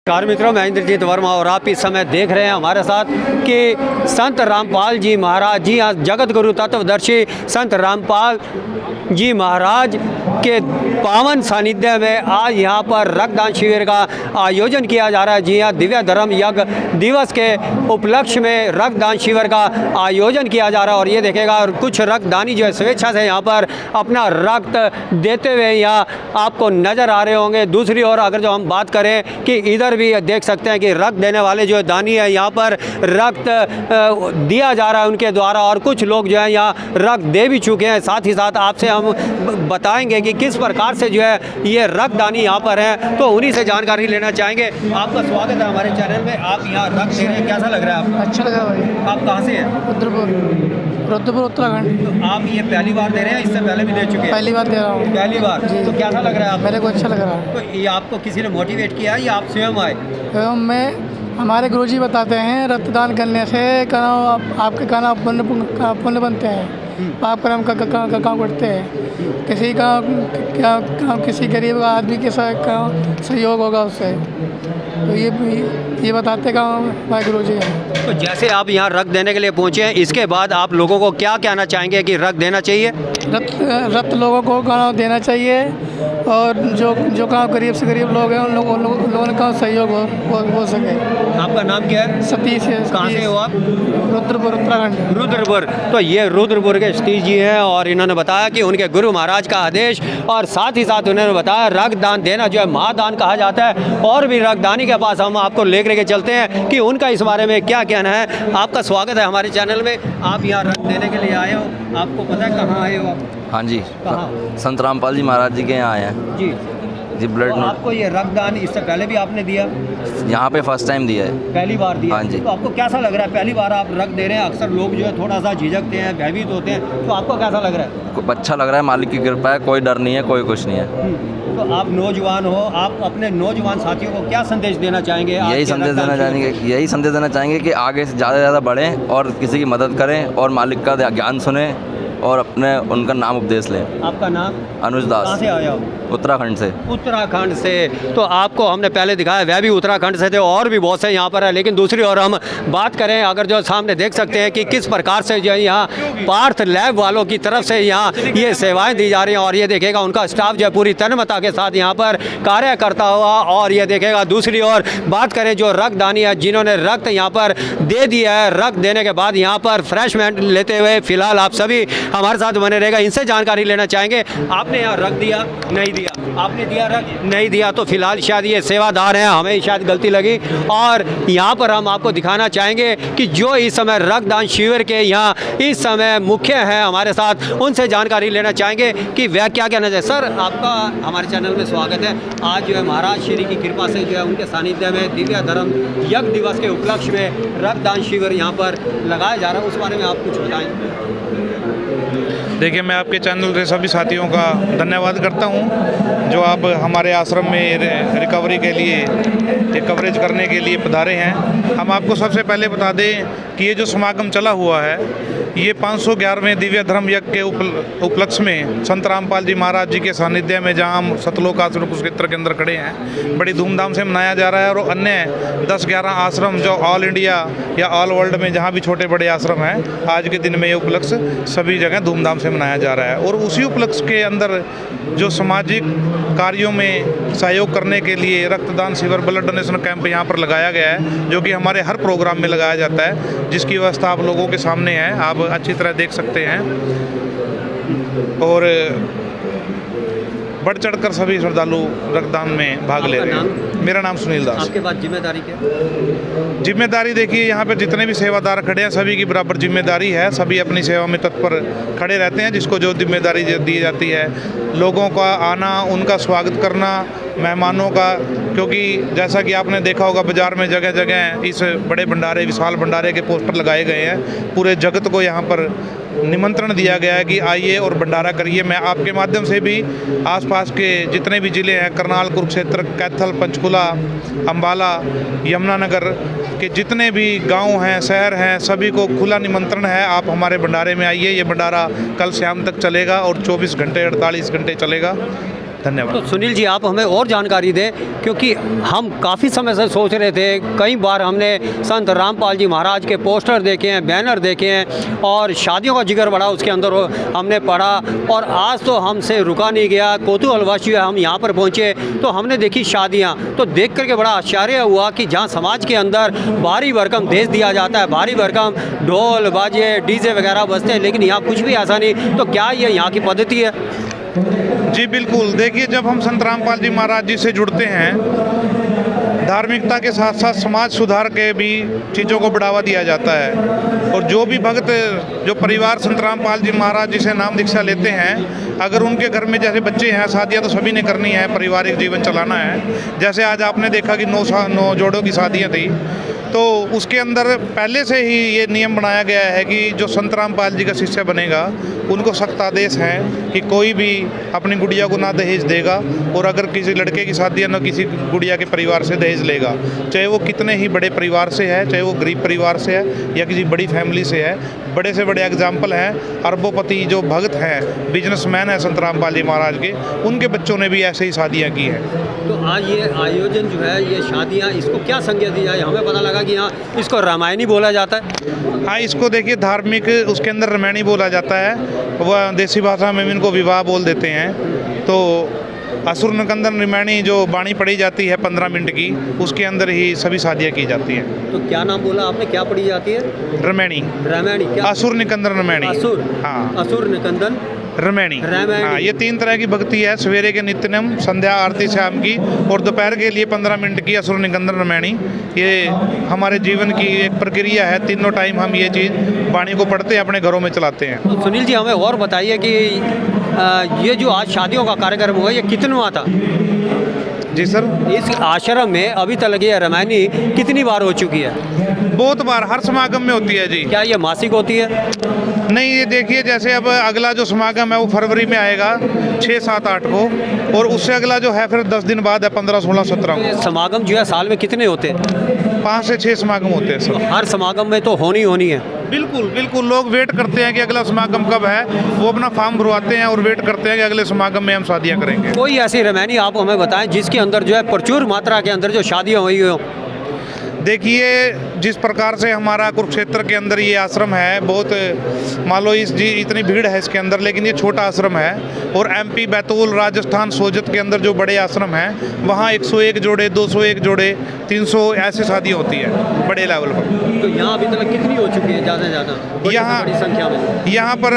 नमस्कार मित्रों, मैं इंद्रजीत वर्मा और आप इस समय देख रहे हैं हमारे साथ कि संत रामपाल जी महाराज जी यहाँ जगत गुरु तत्वदर्शी संत रामपाल जी महाराज के पावन सानिध्य में आज यहाँ पर रक्तदान शिविर का आयोजन किया जा रहा है। जी हाँ, दिव्य धर्म यज्ञ दिवस के उपलक्ष्य में रक्तदान शिविर का आयोजन किया जा रहा है। और ये देखेगा कुछ रक्तदानी जो है स्वेच्छा से यहाँ पर अपना रक्त देते हुए यहाँ आपको नज़र आ रहे होंगे। दूसरी ओर अगर जो हम बात करें कि इधर भी देख सकते हैं कि रक्त देने वाले जो दानी है यहाँ पर रक्त दिया जा रहा है उनके द्वारा, और कुछ लोग जो है यहाँ रक्त दे भी चुके हैं। साथ ही साथ आपसे हम बताएंगे कि किस प्रकार से जो है ये रक्तदानी यहाँ पर है, तो उन्हीं से जानकारी लेना चाहेंगे। आपका स्वागत है हमारे चैनल में। आप यहाँ रक्त दे रहे हैं, कैसा लग रहा है आपको? अच्छा लगा भाई। आप कहाँ से हैं? रुद्रपुर उत्तराखंड। तो आप ये पहली बार दे रहे हैं, इससे पहले भी दे चुके हैं? पहली बार दे रहा हूँ। पहली बार। तो कैसा लग रहा है आपको? मेरे को अच्छा लग रहा है। तो ये आपको किसी ने मोटिवेट किया है या आप स्वयं आए? एवं हमारे गुरुजी बताते हैं रक्तदान करने से आपके काना पुण्य बनते हैं, पाप कर्म का काम करते हैं। किसी गरीब आदमी के साथ सहयोग होगा उससे, तो ये बताते का हमारे गुरुजी हैं। तो जैसे आप यहाँ रक्त देने के लिए पहुँचे हैं, इसके बाद आप लोगों को क्या कहना चाहेंगे कि रक्त देना चाहिए? रक्त लोगों को गाँव देना चाहिए, और जो गाँव गरीब से गरीब लोग हैं उन लोगों का सहयोग हो सके। आपका नाम क्या है? सतीश है। कहाँ से हो आप? रुद्रपुर उत्तराखंड। रुद्रपुर। तो ये रुद्रपुर के सतीश जी हैं और इन्होंने बताया कि उनके गुरु महाराज का आदेश, और साथ ही साथ उन्होंने बताया रक्तदान देना जो है महादान कहा जाता है। और भी रक्तदानी के पास हम आपको लेकर के चलते हैं कि उनका इस बारे में क्या कहना है। आपका स्वागत है हमारे चैनल में। आप यहाँ रक्त देने के लिए आए हो, आपको पता है कहाँ आए हो आप? हाँ जी, संत रामपाल जी महाराज जी के यहाँ आए हैं जी ब्लड। तो आपको ये रक्तदान इससे पहले भी आपने दिया? यहाँ पे फर्स्ट टाइम दिया है। पहली बार दिया? हाँ जी। तो आपको कैसा लग रहा है? पहली बार आप रक्त दे रहे हैं, अक्सर लोग जो है थोड़ा सा झिझकते हैं, भयभीत होते हैं, तो आपको कैसा लग रहा है? अच्छा लग रहा है, मालिक की कृपा है, कोई डर नहीं है, कोई कुछ नहीं है। तो आप नौजवान हो, आप अपने नौजवान साथियों को क्या संदेश देना चाहेंगे? यही संदेश देना चाहेंगे कि आगे से ज़्यादा बढ़ें और किसी की मदद करें और मालिक का ज्ञान सुने और उनका नाम उपदेश लें। आपका नाम? अनुज दास। कहाँ से आए हो? उत्तराखंड से। उत्तराखंड से। तो आपको हमने पहले दिखाया, वह भी उत्तराखंड से थे, और भी बहुत से यहाँ पर है। लेकिन दूसरी ओर हम बात करें, अगर जो सामने देख सकते हैं कि किस प्रकार से जो है यहाँ पार्थ लैब वालों की तरफ से यहाँ ये सेवाएं दी जा रही हैं। और ये देखेगा उनका स्टाफ जो है पूरी तन्मयता के साथ यहाँ पर कार्य करता हुआ। और ये देखेगा दूसरी ओर बात करें जो रक्तदानी है, जिन्होंने रक्त यहाँ पर दे दिया है, रक्त देने के बाद यहाँ पर फ्रेशमेंट लेते हुए फिलहाल आप सभी हमारे साथ बने रहेगा। इनसे जानकारी लेना चाहेंगे। आपने यहाँ रक्त दिया? नहीं दिया। आपने दिया रक्त? नहीं दिया। तो फिलहाल शायद ये सेवादार हैं, हमें शायद गलती लगी। और यहाँ पर हम आपको दिखाना चाहेंगे कि जो इस समय रक्तदान शिविर के यहाँ इस समय मुख्य हैं हमारे साथ, उनसे जानकारी लेना चाहेंगे कि वह क्या कहना चाहिए। सर, आपका हमारे चैनल में स्वागत है। आज जो है महाराज श्री की कृपा से जो है उनके सानिध्य में दिव्य धर्म यज्ञ दिवस के उपलक्ष्य में रक्तदान शिविर यहाँ पर लगाया जा रहा है, उस बारे में आप कुछ बताएं। देखिए, मैं आपके चैनल के सभी साथियों का धन्यवाद करता हूं जो आप हमारे आश्रम में रिकवरी के लिए कवरेज करने के लिए पधारे हैं। हम आपको सबसे पहले बता दें कि ये जो समागम चला हुआ है, ये 511वें दिव्य धर्म यज्ञ के उपलक्ष्य में संत रामपाल जी महाराज जी के सानिध्य में, जहां हम सतलोक आश्रम कुरुक्षेत्र के अंदर खड़े हैं, बड़ी धूमधाम से मनाया जा रहा है। और अन्य 10-11 आश्रम जो ऑल इंडिया या ऑल वर्ल्ड में जहाँ भी छोटे बड़े आश्रम हैं, आज के दिन में ये उपलक्ष्य सभी जगह धूमधाम से मनाया जा रहा है। और उसी उपलक्ष्य के अंदर जो सामाजिक कार्यों में सहयोग करने के लिए रक्तदान शिविर, ब्लड डोनेशन कैंप यहाँ पर लगाया गया है, जो कि हमारे हर प्रोग्राम में लगाया जाता है, जिसकी व्यवस्था आप लोगों के सामने है, आप अच्छी तरह देख सकते हैं। और बढ़ चढ़कर सभी श्रद्धालु रक्तदान में भाग ले रहे हैं। मेरा नाम सुनील दास। आपके पास जिम्मेदारी क्या? जिम्मेदारी देखिए, यहाँ पर जितने भी सेवादार खड़े हैं सभी की बराबर जिम्मेदारी है। सभी अपनी सेवा में तत्पर खड़े रहते हैं, जिसको जो जिम्मेदारी दी जाती है। लोगों का आना, उनका स्वागत करना, मेहमानों का, क्योंकि जैसा कि आपने देखा होगा बाज़ार में जगह जगह इस बड़े भंडारे, विशाल भंडारे के पोस्टर लगाए गए हैं। पूरे जगत को यहाँ पर निमंत्रण दिया गया है कि आइए और भंडारा करिए। मैं आपके माध्यम से भी आसपास के जितने भी ज़िले हैं, करनाल, कुरुक्षेत्र, कैथल, पंचकुला, अम्बाला, यमुनानगर के जितने भी गांव हैं, शहर हैं, सभी को खुला निमंत्रण है, आप हमारे भंडारे में आइए। ये भंडारा कल शाम तक चलेगा और 24 घंटे 48 घंटे चलेगा। धन्यवाद। तो सुनील जी आप हमें और जानकारी दें, क्योंकि हम काफ़ी समय से सोच रहे थे, कई बार हमने संत रामपाल जी महाराज के पोस्टर देखे हैं, बैनर देखे हैं और शादियों का जिक्र बड़ा उसके अंदर हमने पढ़ा, और आज तो हमसे रुका नहीं गया, कौतूहलवश हम यहाँ पर पहुँचे तो हमने देखी शादियाँ, तो देख करके बड़ा आश्चर्य हुआ कि जहाँ समाज के अंदर भारी भरकम देश दिया जाता है, भारी भरकम ढोल बाजे डीजे वगैरह बजते हैं, लेकिन यहाँ कुछ भी ऐसा नहीं। तो क्या ये यहाँ की पद्धति है? जी बिल्कुल, देखिए जब हम संत रामपाल जी महाराज जी से जुड़ते हैं, धार्मिकता के साथ साथ समाज सुधार के भी चीज़ों को बढ़ावा दिया जाता है। और जो भी भक्त, जो परिवार संत रामपाल जी महाराज जी से नाम दीक्षा लेते हैं, अगर उनके घर में जैसे बच्चे हैं, शादियां तो सभी ने करनी है, पारिवारिक जीवन चलाना है। जैसे आज आपने देखा कि 9 जोड़ों की शादियां थी, तो उसके अंदर पहले से ही ये नियम बनाया गया है कि जो संत रामपाल जी का शिष्य बनेगा उनको सख्त आदेश है कि कोई भी अपनी गुड़िया को ना दहेज देगा, और अगर किसी लड़के की शादी है ना किसी गुड़िया के परिवार से दहेज लेगा, चाहे वो कितने ही बड़े परिवार से है, चाहे वो गरीब परिवार से है या किसी बड़ी फैमिली से है। बड़े से बड़े एग्जाम्पल हैं, अरबोपति जो भक्त हैं, बिजनेसमैन हैं संत रामपाल जी महाराज के, उनके बच्चों ने भी ऐसे ही शादियाँ की हैं। तो आज ये आयोजन जो है, ये शादियाँ, इसको क्या संज्ञा दी जाए? हमें पता लगा कि यहाँ इसको रामायणी बोला जाता है। हाँ, इसको देखिए धार्मिक, उसके अंदर रामायणी बोला जाता है, वह देसी भाषा में इनको विवाह बोल देते हैं। तो असुर निकंदन रामायणी जो बाणी पढ़ी जाती है 15 मिनट की, उसके अंदर ही सभी शादियाँ की जाती हैं। तो क्या नाम बोला आपने, क्या पढ़ी जाती है? रामायणी। रामायणी क्या? असुर निकंदन रामायणी। असुर, हाँ, असुर निकंदन रामायणी। हाँ, ये 3 तरह की भक्ति है, सवेरे के नित्यनम, संध्या आरती शाम की, और दोपहर के लिए 15 मिनट की असुर निकंदन रामायणी। ये हमारे जीवन की एक प्रक्रिया है, तीनों टाइम हम ये चीज़ वाणी को पढ़ते हैं, अपने घरों में चलाते हैं। तो सुनील जी हमें और बताइए कि ये जो आज शादियों का कार्यक्रम हुआ, ये कितनवां था? जी सर, इस आश्रम में अभी तक ये रामायणी कितनी बार हो चुकी है? बहुत बार, हर समागम में होती है जी। क्या ये मासिक होती है? नहीं, ये देखिए जैसे अब अगला जो समागम है वो फरवरी में आएगा 6, 7, 8 को, और उससे अगला जो है फिर 10 दिन बाद है 15, 16, 17 ये को। समागम जो है साल में कितने होते हैं? 5 से 6 समागम होते हैं सर। हर समागम में तो होनी है। बिल्कुल बिल्कुल, लोग वेट करते हैं कि अगला समागम कब है, वो अपना फॉर्म भरवाते हैं और वेट करते हैं कि अगले समागम में हम शादियाँ करेंगे। कोई ऐसी रामायणी आप हमें बताएं जिसके अंदर जो है प्रचुर मात्रा के अंदर जो शादियाँ हुई हो? देखिए जिस प्रकार से हमारा कुरुक्षेत्र के अंदर ये आश्रम है, बहुत मान लो इतनी भीड़ है इसके अंदर, लेकिन ये छोटा आश्रम है। और MP बैतूल, राजस्थान, सोजत के अंदर जो बड़े आश्रम हैं, वहाँ 101 जोड़े, 201 जोड़े, 300 ऐसे शादियाँ होती है बड़े लेवल पर। तो यहाँ अभी तक कितनी हो चुकी है ज़्यादा से ज़्यादा? बड़ी संख्या में यहाँ पर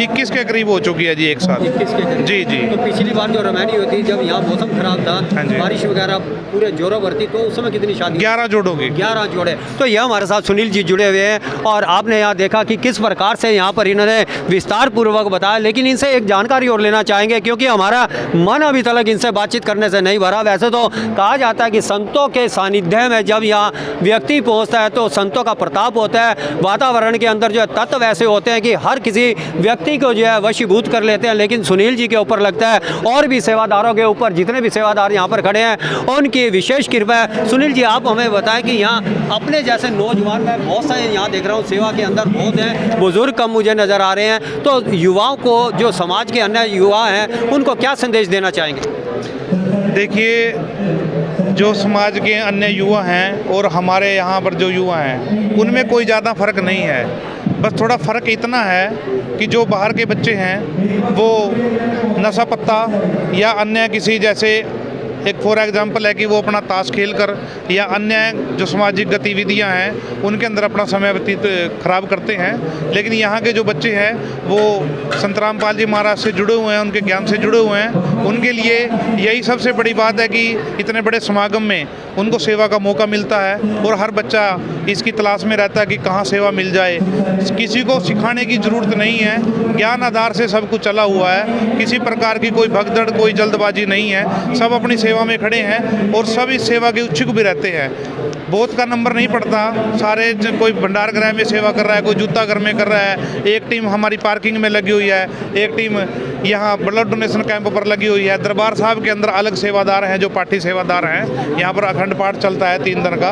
21 के करीब हो चुकी है जी एक साथ। 21 के करीब। जी जी। तो पिछली बार जो रामायणी हुई थी, जब यहाँ मौसम खराब था, हाँ जी, बारिश वगैरह पूरे जोरों पर थी, तो उस समय कितनी शादी? 11 जोड़ों की। 11 जोड़े। तो यह हमारे साथ सुनील जी जुड़े हुए हैं, और आपने यहाँ देखा कि किस प्रकार से यहाँ पर इन्होंने विस्तार पूर्वक बताया। लेकिन इनसे एक जानकारी और लेना चाहेंगे, क्योंकि हमारा मन अभी तक इनसे बातचीत करने से नहीं भरा। वैसे तो कहा जाता है कि संतों के सानिध्य में जब यहाँ व्यक्ति पहुँचता है तो संतों का प्रताप होता है, वातावरण के अंदर जो है तत्व ऐसे होते हैं कि हर किसी व्यक्ति को जो है वशीभूत कर लेते हैं। लेकिन सुनील जी के ऊपर लगता है, और भी सेवादारों के ऊपर, जितने भी सेवादार यहाँ पर खड़े हैं, उनकी विशेष कृपा है। सुनील जी आप हमें बताएं कि यहाँ अपने जैसे नौजवान, मैं बहुत सारे यहाँ देख रहा हूँ सेवा के अंदर बहुत हैं, बुजुर्ग कम मुझे नज़र आ रहे हैं, तो युवाओं को, जो समाज के अन्य युवा हैं, उनको क्या संदेश देना चाहेंगे? देखिए, जो समाज के अन्य युवा हैं और हमारे यहाँ पर जो युवा हैं, उनमें कोई ज़्यादा फ़र्क नहीं है। बस थोड़ा फ़र्क इतना है कि जो बाहर के बच्चे हैं वो नशा पत्ता या अन्य किसी, जैसे एक फॉर एग्जांपल है कि वो अपना ताश खेल कर या अन्य जो सामाजिक गतिविधियां हैं उनके अंदर अपना समय व्यतीत खराब करते हैं। लेकिन यहाँ के जो बच्चे हैं वो संत रामपाल जी महाराज से जुड़े हुए हैं, उनके ज्ञान से जुड़े हुए हैं। उनके लिए यही सबसे बड़ी बात है कि इतने बड़े समागम में उनको सेवा का मौका मिलता है, और हर बच्चा इसकी तलाश में रहता है कि कहाँ सेवा मिल जाए। किसी को सिखाने की ज़रूरत नहीं है, ज्ञान आधार से सब कुछ चला हुआ है, किसी प्रकार की कोई भगदड़, कोई जल्दबाजी नहीं है। सब अपनी सेवा सेवा में खड़े हैं और सभी सेवा के इच्छुक भी रहते हैं। बहुत का नंबर नहीं पड़ता, सारे कोई भंडार गृह में सेवा कर रहा है, कोई जूता घर में कर रहा है, एक टीम हमारी पार्किंग में लगी हुई है, एक टीम यहाँ ब्लड डोनेशन कैंप पर लगी हुई है। दरबार साहब के अंदर अलग सेवादार हैं जो पाठी सेवादार हैं। यहाँ पर अखंड पाठ चलता है 3 दिन का,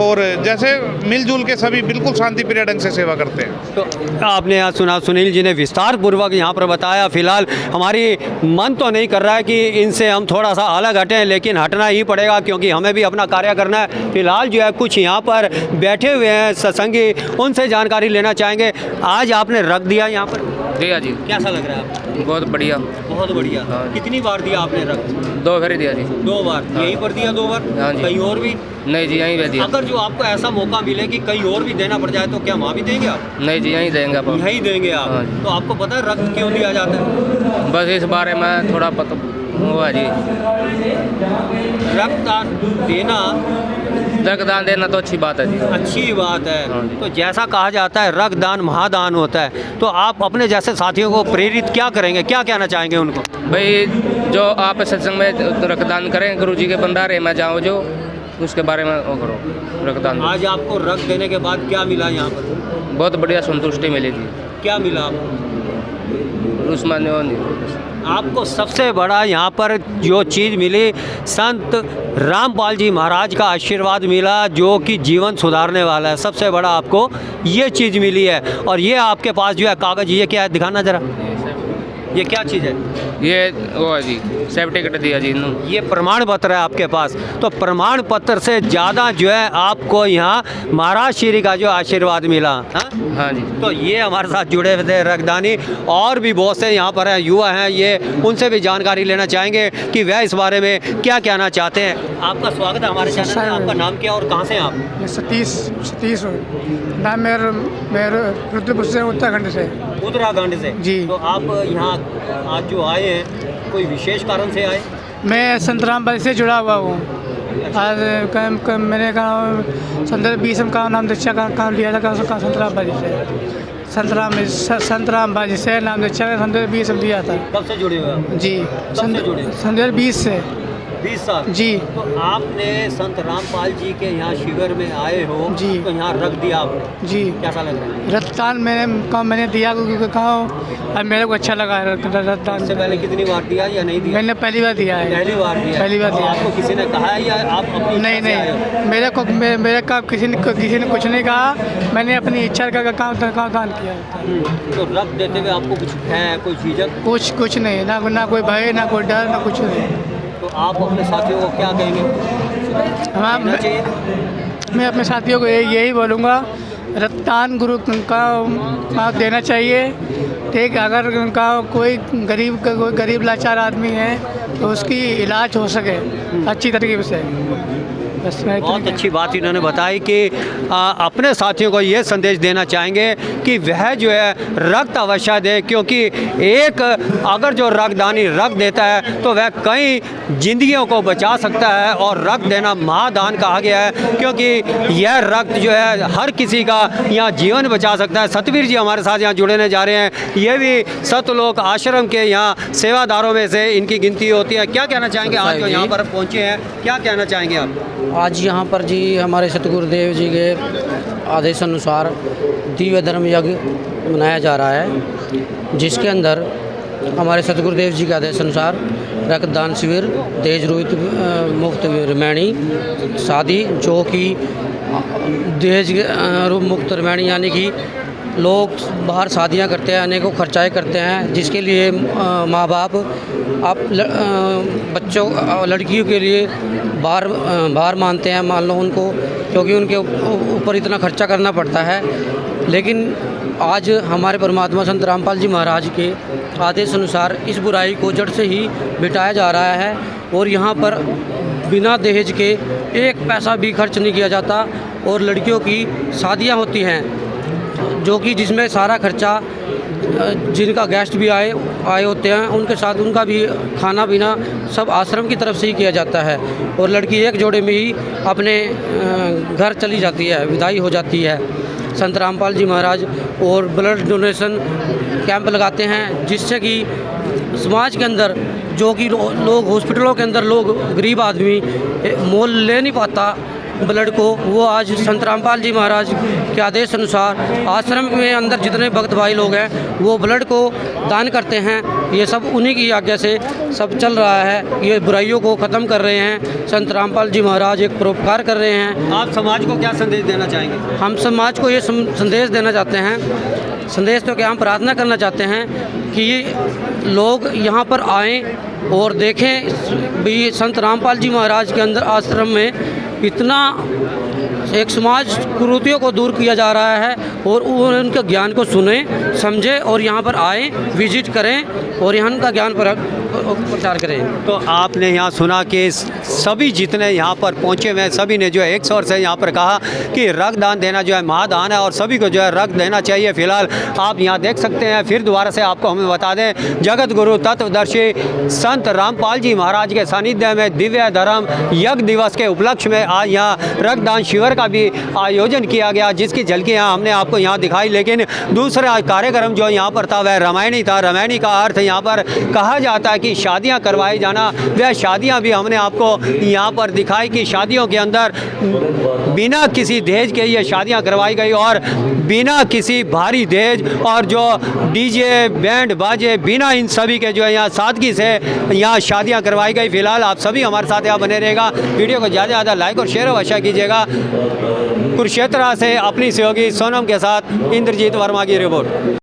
और जैसे मिलजुल के सभी बिल्कुल शांति प्रिय ढंग से सेवा करते हैं। तो आपने यहाँ सुना, सुनील जी ने विस्तार पूर्वक यहाँ पर बताया। फिलहाल हमारी मन तो नहीं कर रहा है कि इनसे हम थोड़ा सा अलग हटें, लेकिन हटना ही पड़ेगा क्योंकि हमें भी अपना कार्य करना है। फिलहाल जो है कुछ यहाँ पर बैठे हुए हैं सत्संगी, उनसे जानकारी लेना चाहेंगे। आज आपने रख दिया यहाँ पर, दिया जी, कैसा लग रहा है आपको? बहुत बढ़िया। बहुत बढ़िया। हाँ। कितनी बार दिया आपने रख? 2 बार दिया जी। 2 बार। हाँ। यहीं पर दिया 2 बार? हाँ जी। कहीं और भी? नहीं जी, यहीं पे दिया। अगर जो आपको ऐसा मौका मिले कि कहीं और भी देना पड़ जाए तो क्या वहाँ भी देंगे आप? नहीं जी, यहीं देंगे आप। यहीं देंगे आप? हाँ जी। तो आपको पता है रक्त क्यों दिया जाता है? बस इस बारे में थोड़ा पता हुआ जी। रक्तदान देना रक्तदान देना तो अच्छी बात है जी। अच्छी बात है। हाँ जी। तो जैसा कहा जाता है रक्तदान महादान होता है, तो आप अपने जैसे साथियों को प्रेरित क्या करेंगे, क्या कहना चाहेंगे उनको? भाई जो आप सत्संग में रक्तदान करें, गुरु जी के भंडारे में जाओ जो, उसके बारे में वो करो रक्तदान। आज आपको रक्त देने के बाद क्या मिला यहाँ पर? बहुत बढ़िया संतुष्टि मिली जी। क्या मिला आपको? उसमें आपको सबसे बड़ा यहाँ पर जो चीज़ मिली, संत रामपाल जी महाराज का आशीर्वाद मिला जो कि जीवन सुधारने वाला है। सबसे बड़ा आपको ये चीज़ मिली है। और ये आपके पास जो है कागज़, ये क्या है दिखाना ज़रा, ये क्या चीज़ है? ये वो है जी, सर्टिफिकेट दिया जी इन्होंने। ये प्रमाण पत्र है आपके पास। तो प्रमाण पत्र से ज़्यादा जो है आपको यहाँ महाराज श्री का जो आशीर्वाद मिला। हाँ हाँ जी। तो ये हमारे साथ जुड़े हुए थे रक्तदानी, और भी बहुत से यहाँ पर हैं युवा हैं, ये उनसे भी जानकारी लेना चाहेंगे कि वह इस बारे में क्या कहना चाहते हैं। आपका स्वागत है हमारे चैनल में। आपका नाम क्या और कहाँ से हैं आप? मैं सतीश हूँ। नाम मेरे रुद्रपुर से, उत्तराखंड से। उत्तराखंड से जी। तो आप यहाँ आज जो आए हैं कोई विशेष कारण से आए? मैं संत रामपाल से जुड़ा हुआ हूँ। आज मैंने कहा संत 20 का नाम दीक्षा का काम लिया था संत रामपाल जी से। संत रामपाल जी से नाम दीक्षा का संत 20 लिया था। कब से जुड़े हुए आप? जी, कब से जुड़े? संत 20 से। 20 साल। जी। तो आपने संत रामपाल जी के यहाँ शिविर में आए हो जी। तो यहाँ रख दिया आपने, जी। कैसा लग रहा है? रक्तदान मैंने दिया क्योंकि कहा और मेरे को अच्छा लगा रक्तदान। इससे पहले कितनी बार दिया या नहीं दिया? मैंने पहली बार दिया है। पहली बार दिया? पहली बार दिया। आपको किसी ने कहा है या आप अपनी नहीं इच्छा से आए हो? नहीं, मेरे का किसी ने कुछ नहीं कहा। मैंने अपनी इच्छा का काम दान किया। तो रक्त देते हुए आपको कुछ है, कोई झिझक? कुछ नहीं, ना कोई भय, ना कोई डर, ना कुछ नहीं। तो आप अपने साथियों को क्या कहेंगे? हाँ, देना चाहिए? मैं अपने साथियों को यही बोलूँगा, रक्तदान गुरु का देना चाहिए। ठीक, अगर उनका कोई गरीब लाचार आदमी है तो उसकी इलाज हो सके अच्छी तरीके से। बस मैं बहुत अच्छी बात इन्होंने बताई कि अपने साथियों को ये संदेश देना चाहेंगे कि वह जो है रक्त अवश्य दे, क्योंकि एक अगर जो रक्तदानी रक्त देता है तो वह कई जिंदगियों को बचा सकता है। और रक्त देना महादान कहा गया है क्योंकि यह रक्त जो है हर किसी का यहाँ जीवन बचा सकता है। सतवीर जी हमारे साथ यहाँ जुड़ने जा रहे हैं, ये भी सतलोक आश्रम के यहाँ सेवादारों में से इनकी गिनती होती है। क्या कहना चाहेंगे आज जो यहाँ पर पहुँचे हैं, क्या कहना चाहेंगे आप? आज यहाँ पर जी हमारे सतगुरुदेव जी के आदेश अनुसार दिव्य धर्म यज्ञ मनाया जा रहा है, जिसके अंदर हमारे सतगुरुदेव जी के आदेश अनुसार रक्तदान शिविर, दहेज रहित मुफ्त रमैणी शादी, जो कि दहेज मुक्त रमैणी यानी कि लोग बाहर शादियां करते हैं, अनेकों खर्चाएँ करते हैं, जिसके लिए माँ बाप बच्चों लड़कियों के लिए बाहर मानते हैं, मान लो उनको, क्योंकि उनके ऊपर इतना खर्चा करना पड़ता है। लेकिन आज हमारे परमात्मा संत रामपाल जी महाराज के आदेश अनुसार इस बुराई को जड़ से ही मिटाया जा रहा है। और यहाँ पर बिना दहेज के 1 पैसा भी खर्च नहीं किया जाता। और लड़कियों की शादियाँ होती हैं जो कि जिसमें सारा खर्चा, जिनका गेस्ट भी आए होते हैं उनके साथ उनका भी खाना पीना सब आश्रम की तरफ से ही किया जाता है। और लड़की एक जोड़े में ही अपने घर चली जाती है, विदाई हो जाती है। संत रामपाल जी महाराज और ब्लड डोनेशन कैंप लगाते हैं, जिससे कि समाज के अंदर जो कि लोग हॉस्पिटलों के अंदर लोग गरीब आदमी मोल ले नहीं पाता ब्लड को, वो आज संत रामपाल जी महाराज के आदेश अनुसार आश्रम में अंदर जितने भक्त भाई लोग हैं वो ब्लड को दान करते हैं। ये सब उन्हीं की आज्ञा से सब चल रहा है। ये बुराइयों को ख़त्म कर रहे हैं। संत रामपाल जी महाराज एक परोपकार कर रहे हैं। आप समाज को क्या संदेश देना चाहेंगे? हम समाज को ये संदेश देना चाहते हैं, संदेश तो क्या, हम प्रार्थना करना चाहते हैं कि लोग यहाँ पर आएँ और देखें भी संत रामपाल जी महाराज के अंदर आश्रम में इतना एक समाज कुरीतियों को दूर किया जा रहा है और उनके ज्ञान को सुने समझे और यहाँ पर आए, विजिट करें और यहाँ का ज्ञान प्रचार करें। तो आपने यहाँ सुना कि सभी जितने यहाँ पर पहुँचे हुए सभी ने जो है एक स्वर से यहाँ पर कहा कि रक्तदान देना जो है महादान है और सभी को जो है रक्त देना चाहिए। फिलहाल आप यहाँ देख सकते हैं, फिर दोबारा से आपको हमें बता दें, जगत गुरु तत्वदर्शी संत रामपाल जी महाराज के सानिध्य में दिव्य धर्म यज्ञ दिवस के उपलक्ष्य में आज यहाँ रक्तदान शिविर का भी आयोजन किया गया, जिसकी झलकियाँ हमने आपको यहाँ दिखाई। लेकिन दूसरा कार्यक्रम जो यहाँ पर था वह रामायणी था। रामायणी का अर्थ यहाँ पर कहा जाता है कि शादियाँ करवाई जाना, वह शादियाँ भी हमने आपको यहाँ पर दिखाई कि शादियों के अंदर बिना किसी दहेज के ये शादियाँ करवाई गई और बिना किसी भारी दहेज और जो डीजे बैंड बाजे बिना इन सभी के जो है यहाँ सादगी से यहाँ शादियाँ करवाई गई। फिलहाल आप सभी हमारे साथ यहाँ बने रहेगा। वीडियो को ज़्यादा से ज़्यादा लाइक और शेयर अवश्य कीजिएगा। कुरुक्षेत्र से अपनी सहयोगी सोनम के साथ इंद्रजीत वर्मा की रिपोर्ट।